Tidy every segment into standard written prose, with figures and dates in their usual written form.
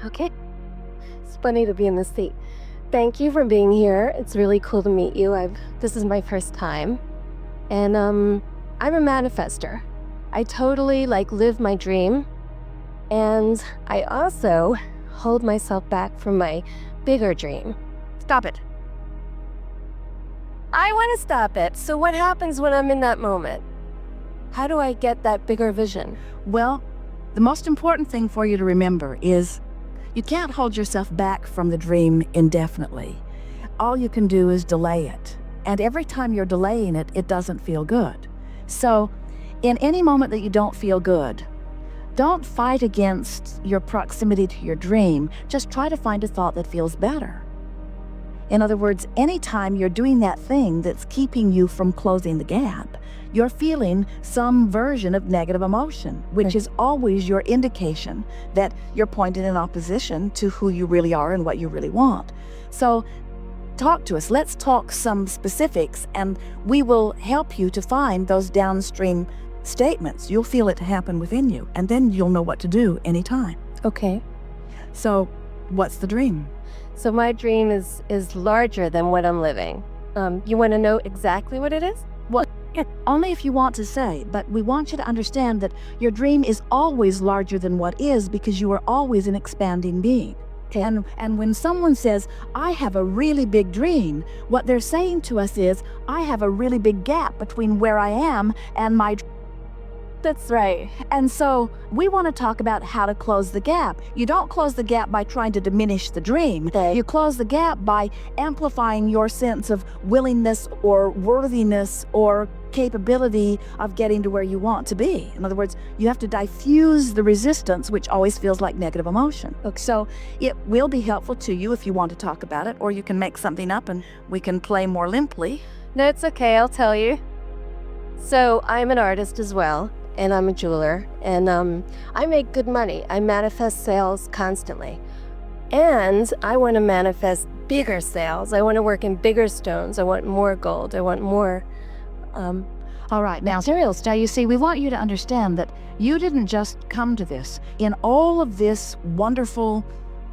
Okay. It's funny to be in this seat. Thank you for being here. It's really cool to meet you. This is my first time. And I'm a manifestor. I totally live my dream. And I also hold myself back from my bigger dream. Stop it. I want to stop it. So what happens when I'm in that moment? How do I get that bigger vision? Well, the most important thing for you to remember is you can't hold yourself back from the dream indefinitely. All you can do is delay it. And every time you're delaying it, it doesn't feel good. So in any moment that you don't feel good, don't fight against your proximity to your dream. Just try to find a thought that feels better. In other words, anytime you're doing that thing that's keeping you from closing the gap, you're feeling some version of negative emotion, which is always your indication that you're pointed in opposition to who you really are and what you really want. So talk to us. Let's talk some specifics, and we will help you to find those downstream statements. You'll feel it happen within you, and then you'll know what to do anytime. Okay. So what's the dream? So my dream is larger than what I'm living. You want to know exactly what it is? Well, only if you want to say, but we want you to understand that your dream is always larger than what is, because you are always an expanding being. Okay. And when someone says, I have a really big dream, what they're saying to us is, I have a really big gap between where I am and my dream. That's right. And so we want to talk about how to close the gap. You don't close the gap by trying to diminish the dream. Okay. You close the gap by amplifying your sense of willingness or worthiness or capability of getting to where you want to be. In other words, you have to diffuse the resistance, which always feels like negative emotion. Okay. So it will be helpful to you if you want to talk about it, or you can make something up and we can play more limply. No, it's okay. I'll tell you. So I'm an artist as well, and I'm a jeweler, and I make good money. I manifest sales constantly. And I want to manifest bigger sales. I want to work in bigger stones. I want more gold. I want more all right, now, materials. Now, you see, we want you to understand that you didn't just come to this. In all of this wonderful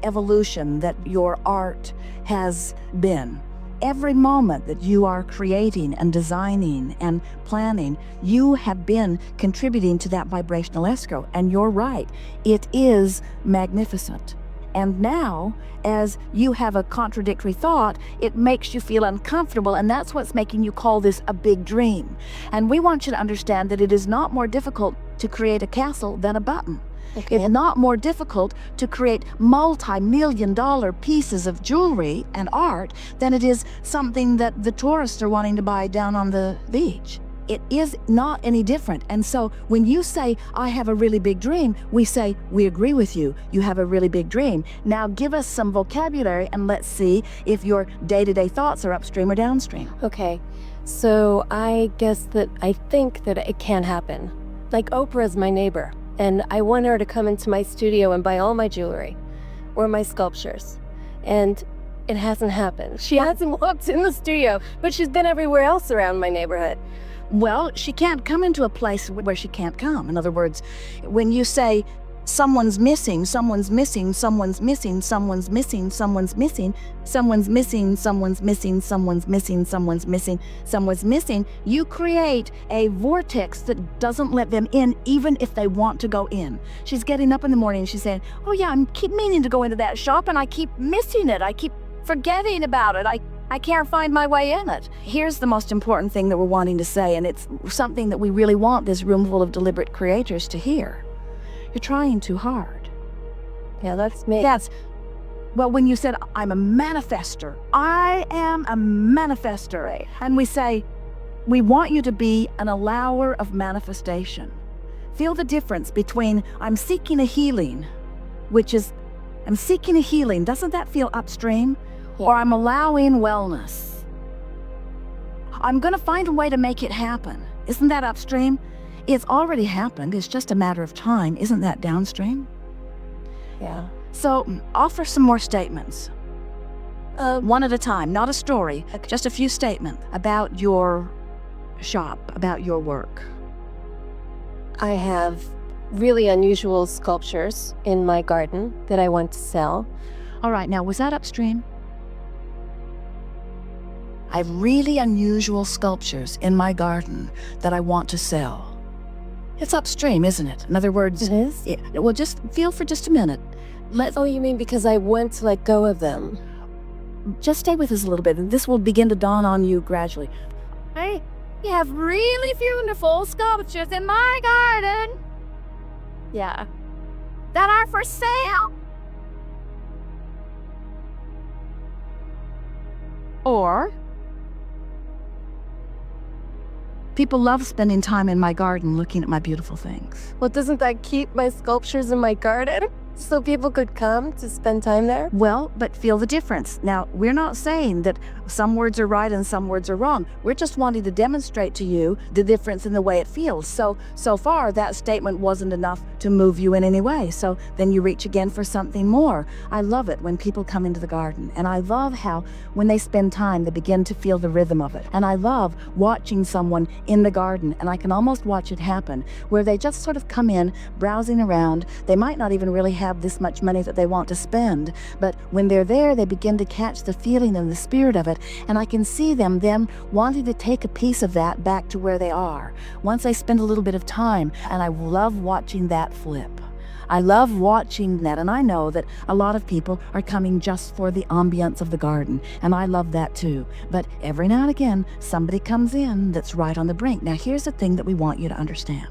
evolution that your art has been, every moment that you are creating and designing and planning, you have been contributing to that vibrational escrow. And you're right, it is magnificent. And now, as you have a contradictory thought, it makes you feel uncomfortable, and that's what's making you call this a big dream. And we want you to understand that it is not more difficult to create a castle than a button. Okay. It's not more difficult to create multi-million-dollar pieces of jewelry and art than it is something that the tourists are wanting to buy down on the beach. It is not any different. And so when you say, I have a really big dream, we say, we agree with you. You have a really big dream. Now give us some vocabulary and let's see if your day-to-day thoughts are upstream or downstream. Okay. So I guess that I think that it can happen. Like Oprah is my neighbor, and I want her to come into my studio and buy all my jewelry or my sculptures. And it hasn't happened. She hasn't walked in the studio, but she's been everywhere else around my neighborhood. Well, she can't come into a place where she can't come. In other words, when you say someone's missing, someone's missing, someone's missing, someone's missing, someone's missing, someone's missing, someone's missing, someone's missing, someone's missing, someone's missing, you create a vortex that doesn't let them in even if they want to go in. She's getting up in the morning and she's saying, oh yeah, I keep meaning to go into that shop and I keep missing it. I keep forgetting about it. I can't find my way in it. Here's the most important thing that we're wanting to say, and it's something that we really want this room full of deliberate creators to hear. You're trying too hard. Yeah, that's me. Well, when you said, I'm a manifestor, I am a manifestor, Right. And we say, we want you to be an allower of manifestation. Feel the difference between I'm seeking a healing, which is, I'm seeking a healing. Doesn't that feel upstream? Yeah. Or I'm allowing wellness. I'm going to find a way to make it happen. Isn't that upstream? It's already happened. It's just a matter of time. Isn't that downstream? Yeah. So offer some more statements. One at a time, not a story, just a few statements about your shop, about your work. I have really unusual sculptures in my garden that I want to sell. All right, now was that upstream? I have really unusual sculptures in my garden that I want to sell. It's upstream, isn't it? In other words, It is? yeah, well, just feel for just a minute. Oh, you mean because I want to let go of them? Just stay with us a little bit, and this will begin to dawn on you gradually. I have really beautiful sculptures in my garden Yeah. that are for sale. Or, people love spending time in my garden looking at my beautiful things. Well, doesn't that keep my sculptures in my garden so people could come to spend time there? Well, but feel the difference. Now, we're not saying that some words are right and some words are wrong. We're just wanting to demonstrate to you the difference in the way it feels. So far, that statement wasn't enough to move you in any way. So then you reach again for something more. I love it when people come into the garden. And I love how when they spend time, they begin to feel the rhythm of it. And I love watching someone in the garden, and I can almost watch it happen, where they just sort of come in, browsing around. They might not even really have this much money that they want to spend, but when they're there, they begin to catch the feeling and the spirit of it, and I can see them wanting to take a piece of that back to where they are once they spend a little bit of time, and I love watching that flip. I love watching that, and I know that a lot of people are coming just for the ambience of the garden, and I love that too. But every now and again, somebody comes in that's right on the brink. Now, here's the thing that we want you to understand.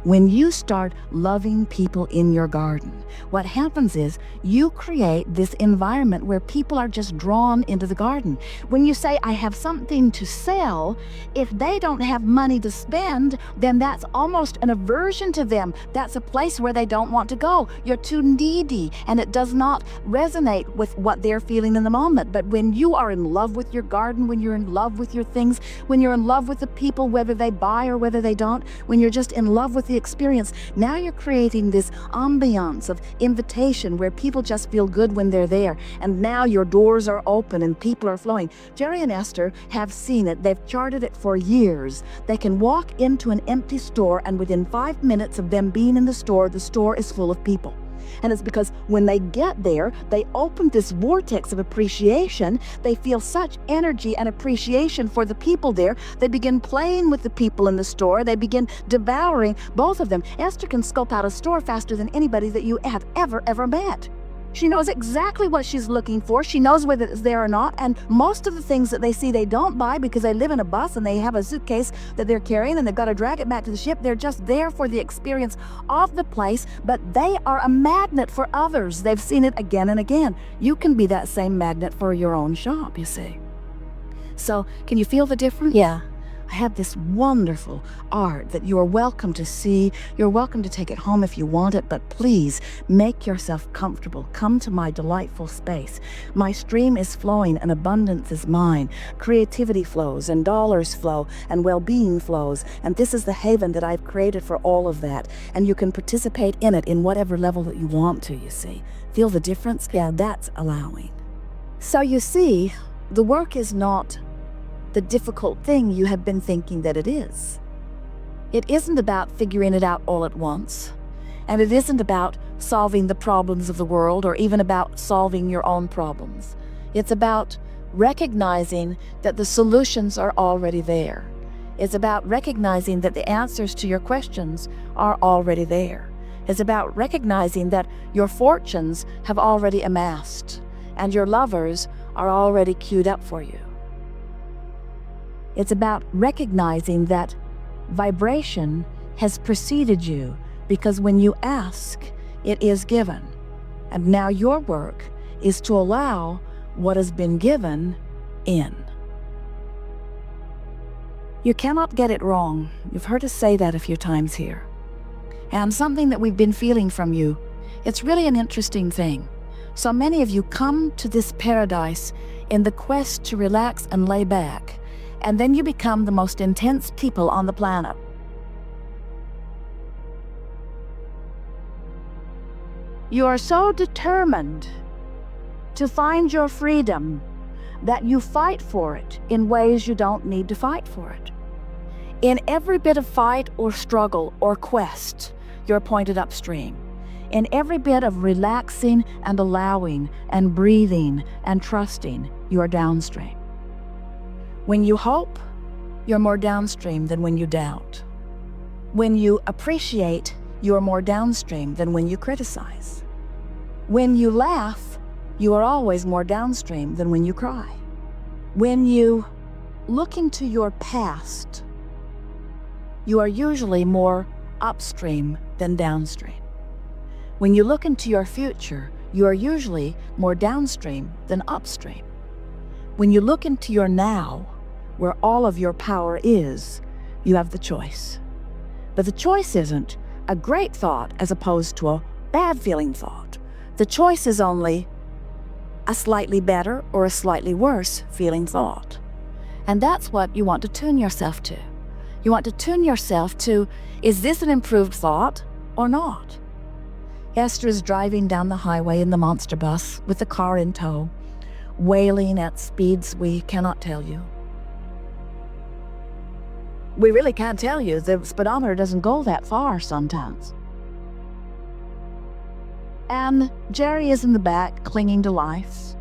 When you start loving people in your garden, what happens is you create this environment where people are just drawn into the garden. When you say, I have something to sell, if they don't have money to spend, then that's almost an aversion to them. That's a place where they don't want to go. You're too needy, and it does not resonate with what they're feeling in the moment. But when you are in love with your garden, when you're in love with your things, when you're in love with the people, whether they buy or whether they don't, when you're just in love with the experience, now you're creating this ambiance of invitation where people just feel good when they're there. And now your doors are open and people are flowing. Jerry and Esther have seen it. They've charted it for years. They can walk into an empty store, and within 5 minutes of them being in the store is full of people. And it's because when they get there, they open this vortex of appreciation. They feel such energy and appreciation for the people there. They begin playing with the people in the store. They begin devouring both of them. Esther can scope out a store faster than anybody that you have ever met. She knows exactly what she's looking for. She knows whether it's there or not. And most of the things that they see, they don't buy because they live in a bus and they have a suitcase that they're carrying and they've got to drag it back to the ship. They're just there for the experience of the place, but they are a magnet for others. They've seen it again and again. You can be that same magnet for your own shop, you see. So, can you feel the difference? Yeah. I have this wonderful art that you are welcome to see. You're welcome to take it home if you want it, but please make yourself comfortable. Come to my delightful space. My stream is flowing and abundance is mine. Creativity flows and dollars flow and well-being flows. And this is the haven that I've created for all of that. And you can participate in it in whatever level that you want to, you see. Feel the difference? Yeah, that's allowing. So you see, the work is not the difficult thing you have been thinking that it is. It isn't about figuring it out all at once, and it isn't about solving the problems of the world or even about solving your own problems. It's about recognizing that the solutions are already there. It's about recognizing that the answers to your questions are already there. It's about recognizing that your fortunes have already amassed and your lovers are already queued up for you. It's about recognizing that vibration has preceded you, because when you ask, it is given. And now your work is to allow what has been given in. You cannot get it wrong. You've heard us say that a few times here. And something that we've been feeling from you, it's really an interesting thing. So many of you come to this paradise in the quest to relax and lay back, and then you become the most intense people on the planet. You are so determined to find your freedom that you fight for it in ways you don't need to fight for it. In every bit of fight or struggle or quest, you're pointed upstream. In every bit of relaxing and allowing and breathing and trusting, you are downstream. When you hope, you're more downstream than when you doubt. When you appreciate, you're more downstream than when you criticize. When you laugh, you are always more downstream than when you cry. When you look into your past, you are usually more upstream than downstream. When you look into your future, you are usually more downstream than upstream. When you look into your now, where all of your power is, you have the choice. But the choice isn't a great thought as opposed to a bad feeling thought. The choice is only a slightly better or a slightly worse feeling thought. And that's what you want to tune yourself to. You want to tune yourself to, is this an improved thought or not? Esther is driving down the highway in the monster bus with the car in tow, wailing at speeds we cannot tell you. We really can't tell you. The speedometer doesn't go that far sometimes. And Jerry is in the back, clinging to life,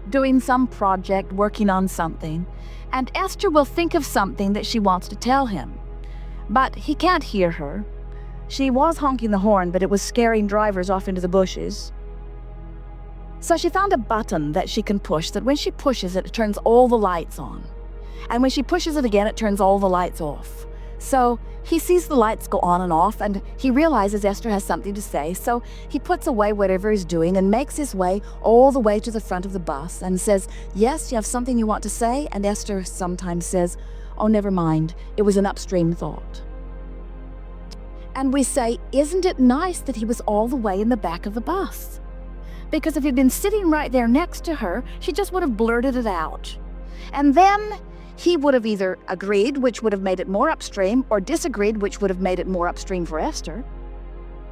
doing some project, working on something, and Esther will think of something that she wants to tell him. But he can't hear her. She was honking the horn, but it was scaring drivers off into the bushes. So she found a button that she can push, that when she pushes it, it turns all the lights on. And when she pushes it again, it turns all the lights off. So he sees the lights go on and off, and he realizes Esther has something to say, so he puts away whatever he's doing and makes his way all the way to the front of the bus and says, "Yes, you have something you want to say?" And Esther sometimes says, "Oh, never mind, it was an upstream thought." And we say, isn't it nice that he was all the way in the back of the bus? Because if he'd been sitting right there next to her, she just would have blurted it out. And then he would have either agreed, which would have made it more upstream, or disagreed, which would have made it more upstream for Esther.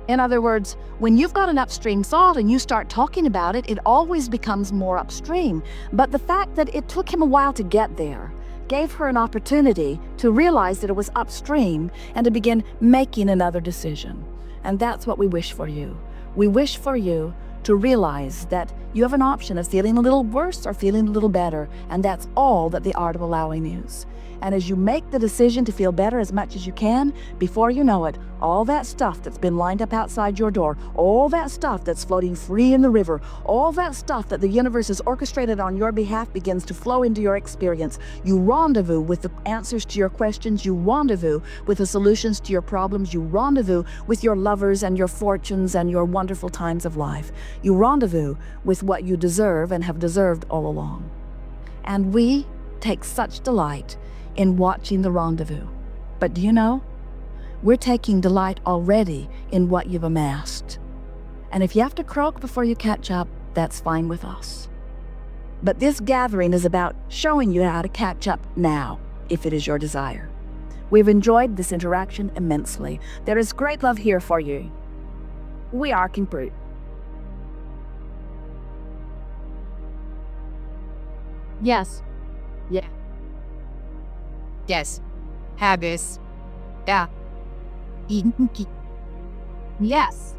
In other words, when you've got an upstream thought and you start talking about it, it always becomes more upstream. But the fact that it took him a while to get there gave her an opportunity to realize that it was upstream and to begin making another decision. And that's what we wish for you. We wish for you to realize that you have an option of feeling a little worse or feeling a little better, and that's all that the art of allowing is. And as you make the decision to feel better as much as you can, before you know it, all that stuff that's been lined up outside your door, all that stuff that's floating free in the river, all that stuff that the universe has orchestrated on your behalf begins to flow into your experience. You rendezvous with the answers to your questions, you rendezvous with the solutions to your problems, you rendezvous with your lovers and your fortunes and your wonderful times of life. You rendezvous with what you deserve and have deserved all along. And we take such delight in watching the rendezvous. But do you know? We're taking delight already in what you've amassed. And if you have to croak before you catch up, that's fine with us. But this gathering is about showing you how to catch up now, if it is your desire. We've enjoyed this interaction immensely. There is great love here for you. We are complete. Yes. Yeah. Yes. Habits. Yeah. Yes.